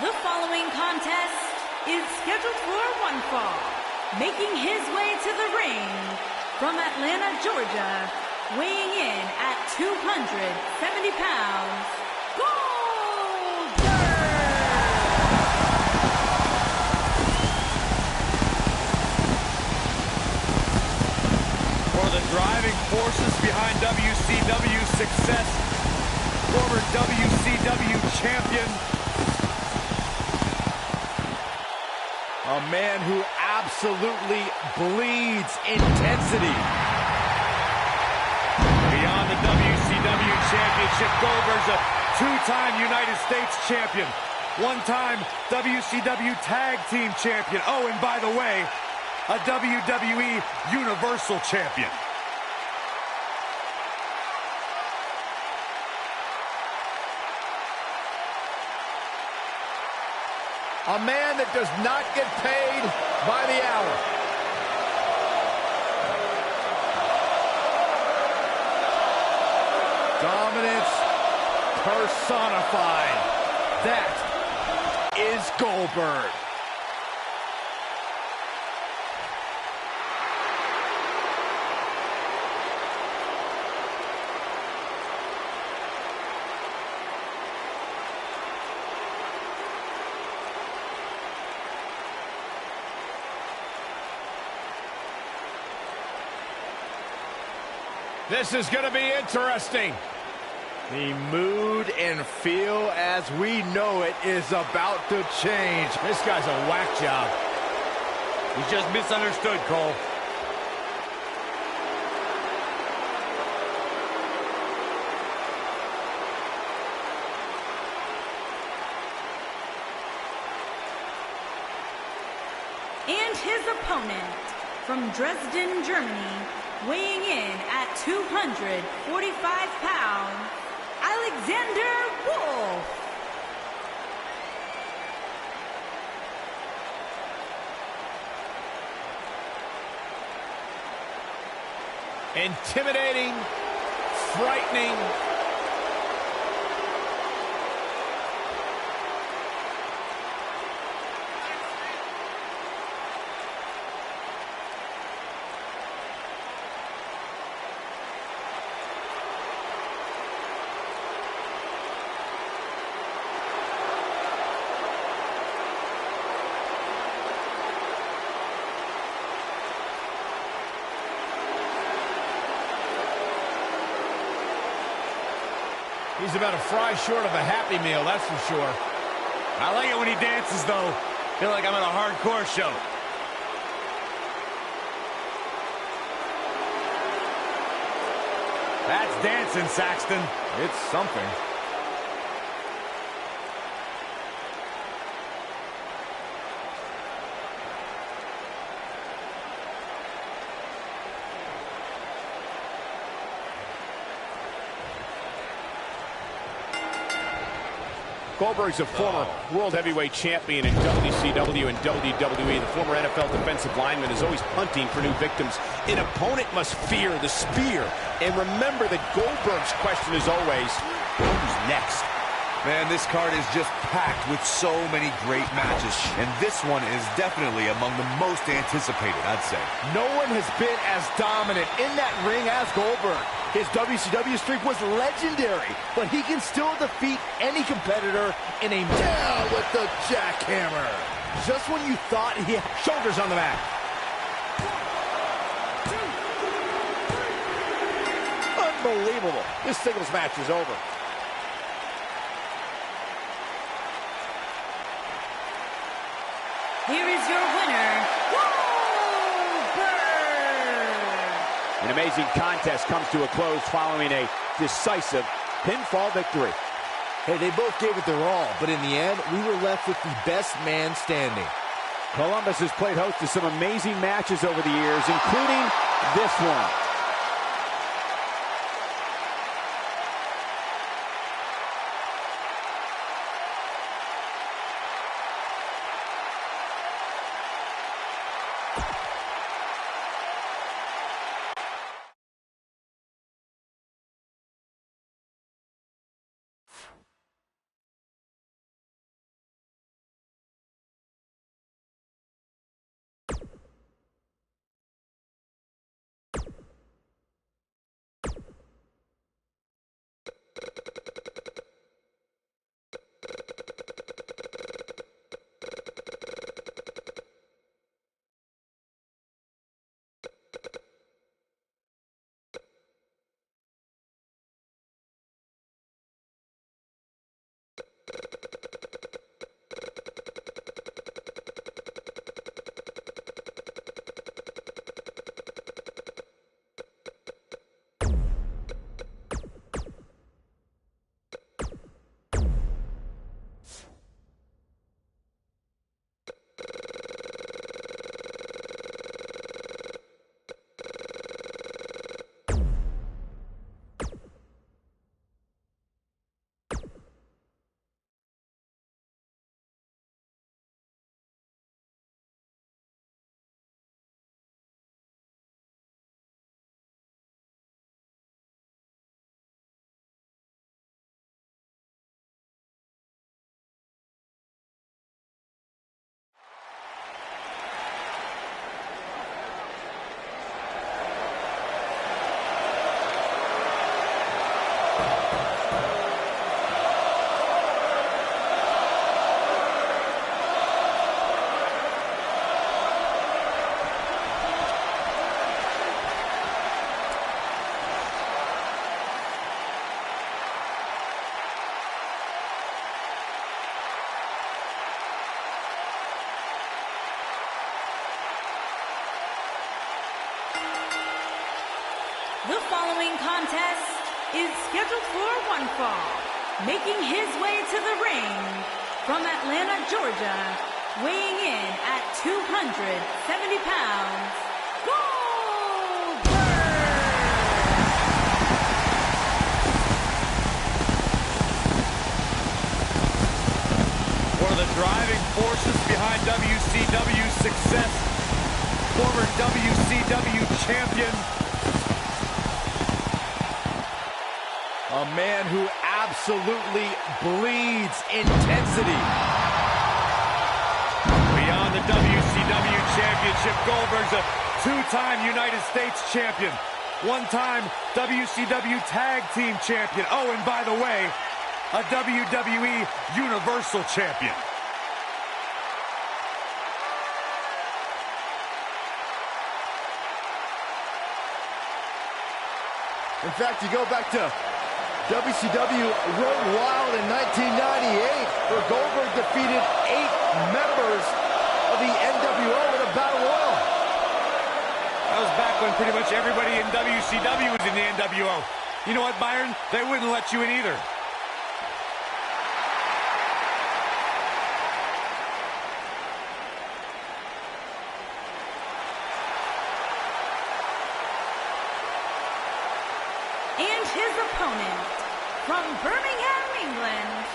The following contest is scheduled for one fall. Making his way to the ring from Atlanta, Georgia, weighing in at 270 pounds, Goldberg! For the driving forces behind WCW success, former WCW champion, a man who absolutely bleeds intensity. Beyond the WCW championship, Goldberg's a two-time United States champion, one-time WCW tag team champion. Oh, and by the way, a WWE Universal Champion. A man that does not get paid by the hour. Dominance personified. That is Goldberg. This is going to be interesting. The mood and feel as we know it is about to change. This guy's a whack job. He's just misunderstood, Cole. And his opponent from Dresden, Germany, weighing in at 245 pounds, Alexander Wolf. Intimidating, frightening. He's about a fry short of a Happy Meal, that's for sure. I like it when he dances, though. Feel like I'm at a hardcore show. That's dancing, Saxton. It's something. Goldberg's a former World Heavyweight Champion in WCW and WWE. The former NFL defensive lineman is always hunting for new victims. An opponent must fear the spear. And remember that Goldberg's question is always, who's next? Man, this card is just packed with so many great matches, and this one is definitely among the most anticipated, I'd say. No one has been as dominant in that ring as Goldberg. His WCW streak was legendary, but he can still defeat any competitor in a down with the jackhammer. Just when you thought he had shoulders on the mat. 1, 2, 3. Unbelievable. This singles match is over. Here is your winner, Goldberg! An amazing contest comes to a close following a decisive pinfall victory. Hey, they both gave it their all, but in the end, we were left with the best man standing. Columbus has played host to some amazing matches over the years, including this one. The following contest is scheduled for one fall. Making his way to the ring from Atlanta, Georgia, weighing in at 270 pounds, Goldberg! One of the driving forces behind WCW's success, former WCW champion. A man who absolutely bleeds intensity. Beyond the WCW championship, Goldberg's a two-time United States champion, one-time WCW Tag Team champion. Oh, and by the way, a WWE Universal champion. In fact, you go back to WCW Road Wild in 1998, where Goldberg defeated 8 members of the NWO in a battle royal. That was back when pretty much everybody in WCW was in the NWO. You know what, Byron? They wouldn't let you in either. And his opponent, from Birmingham, England,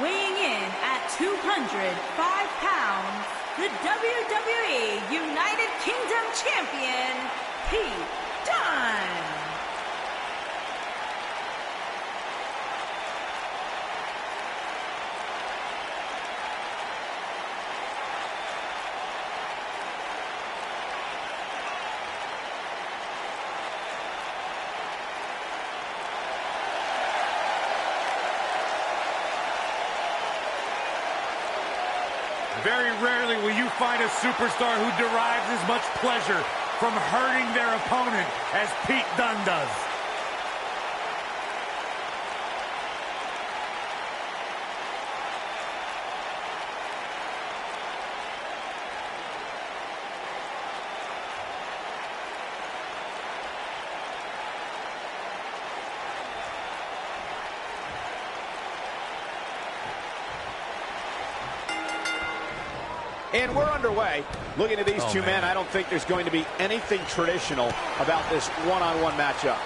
weighing in at 205 pounds, the WWE United Kingdom Champion, Pete Dunne. Very rarely will you find a superstar who derives as much pleasure from hurting their opponent as Pete Dunne does. And we're underway. Looking at these two men, I don't think there's going to be anything traditional about this one-on-one matchup.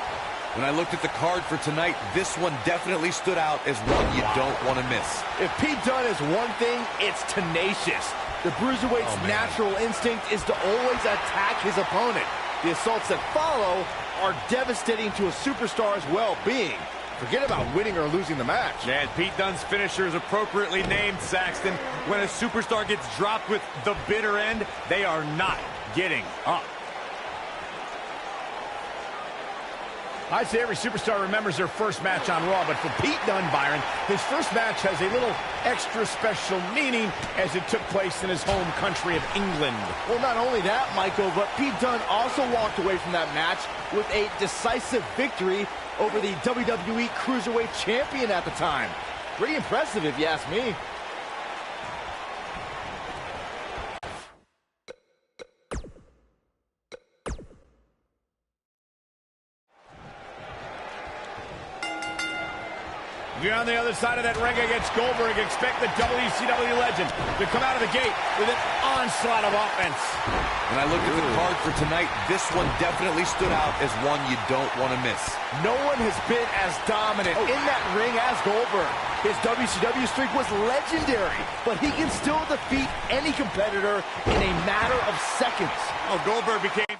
When I looked at the card for tonight, this one definitely stood out as one you don't want to miss. If Pete Dunne is one thing, it's tenacious. The Bruiserweight's natural instinct is to always attack his opponent. The assaults that follow are devastating to a superstar's well-being. Forget about winning or losing the match. And Pete Dunne's finisher is appropriately named, Saxton. When a superstar gets dropped with the bitter end, they are not getting up. I'd say every superstar remembers their first match on Raw, but for Pete Dunne, Byron, his first match has a little extra special meaning as it took place in his home country of England. Well, not only that, Michael, but Pete Dunne also walked away from that match with a decisive victory over the WWE Cruiserweight Champion at the time. Pretty impressive, if you ask me. If you're on the other side of that ring against Goldberg, expect the WCW legend to come out of the gate with an onslaught of offense. When I looked at the card for tonight, this one definitely stood out as one you don't want to miss. No one has been as dominant in that ring as Goldberg. His WCW streak was legendary, but he can still defeat any competitor in a matter of seconds. Oh, Goldberg became